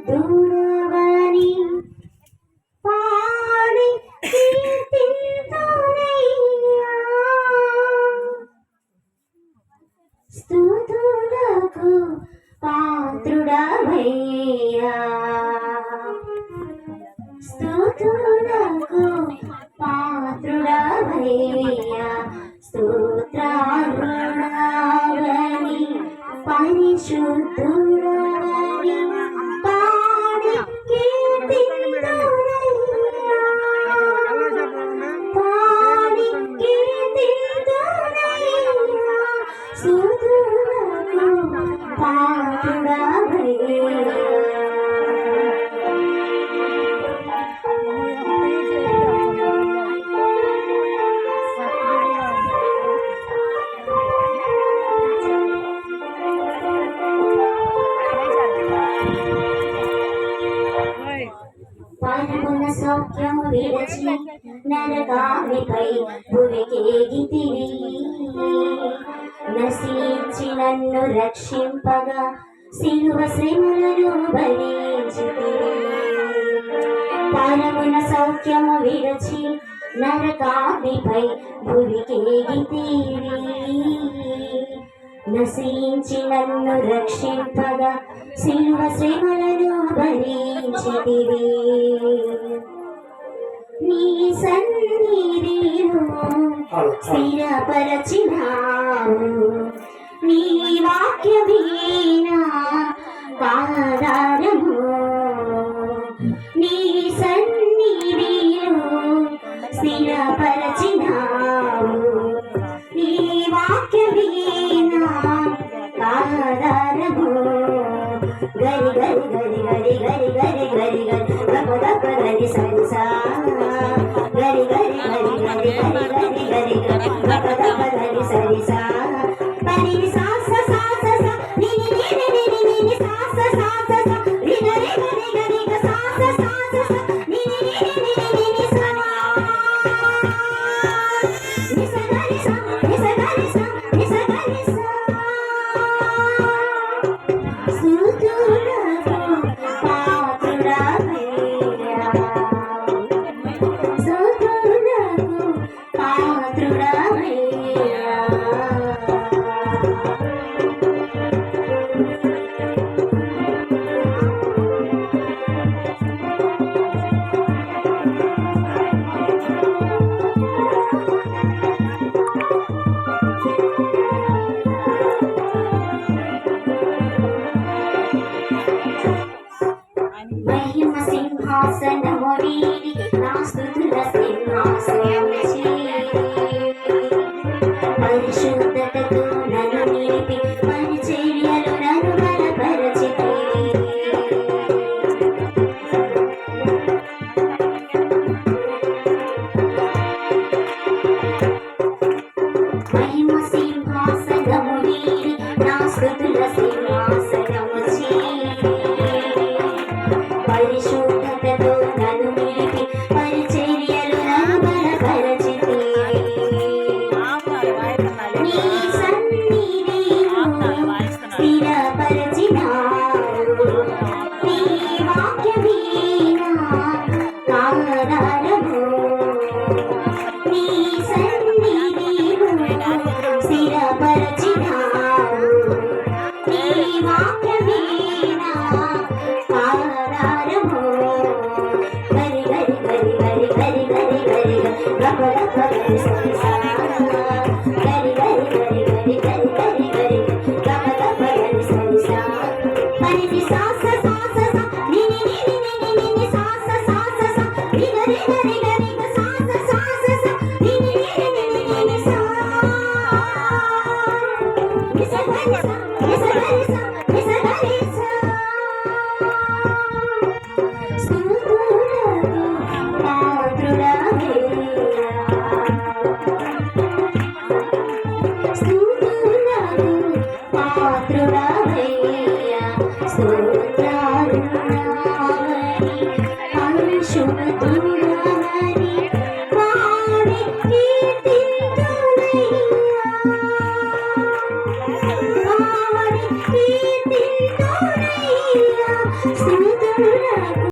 పరిశుద్ధుడవని పాడి కీర్తింతునయ్యా. స్తుతులకు పాత్రుడవయ్యా, స్తుతులకు పాత్రుడవయ్యా. స్తోత్రార్హుడవని పరిశుద్ధుడవని పాడి కీర్తింతునయ్యా, పాడి కీర్తింతునయ్యా. స్తుతులకు పాత్రుడవయ్యా. పరమున సౌఖ్యము విడచి నరకామిపై భువికేగితివి. నశించి నన్ను రక్షింపగా సిలువ శ్రమలను భరించితివి. పరమున సౌఖ్యము విడచి నరకామిపై భువికేగితివి. నశించి నన్ను రక్షింపగా సిలువ శ్రమలను భరించితివి. నీ సన్నిధిలో స్థిరపరచినావు, నీ వాక్యమేనా ఆధారము. నీ సన్నిధిలో స్థిరపరచినావు, నీ వాక్యమేనా ఆధారము. గరి గరి గరి గరి గరి గరి గరి గరి గప గప గరి సరి సా. గరి గరి గరి గరి గరి గరి గరి గరి గప గప గరి సరి సా. పని సా సా సా సా సా ని ని ని ని ని ని ని సా సా సా సా సా రి గరి గరి గరి గ సా సా సా సా సా ని ని ని ని ని ని ని సా. ని స గరి సా ని స గరి సా ని స గరి సా. స్తుతులకు పాత్రుడవయ్యా, స్తుతులకు పాత్రుడవయ్యా. మహిమ సింహాసనము వీడి నా స్తుతుల సింహాసనము చేరి. పరిశుద్ధతతో నన్ను నిలిపి పరిచర్యలు నన్ను బలపరచితివి. మహిమ సింహాసనము వీడి నా స్తుతుల సింహాసనము చేరి. పరిశుద్ధతతో నన్ను నిలిపి పరిచర్యలు నన్ను బలపరచితివి. నీ సన్నిధిలో స్థిరపరచినావు, నీ వాక్యమేనా ఆధారము. నీ సన్నిధిలో స్థిరపరచినావు, నీ వాక్యమేనా ఆధారము. గరి గరి గరి గరి గరి గరి గరి గప గప గరి సరి సా. గరి గరి గరి గరి గరి గరి గరి గప గప గరి సరి సా. పని సా సా సా సా సా ని ని ని ని ని ని ని సా సా సా సా సా రి గరి గరి గరి గ సా సా సా సా సా ని ని ని ని ని ని ని సా. ని స గరి సా ని స గరి సా ని స గరి సా. స్తుతులకు పాత్రుడవయ్యా, స్తుతులకు పాత్రుడవయ్యా. స్నేహితుడు నాకు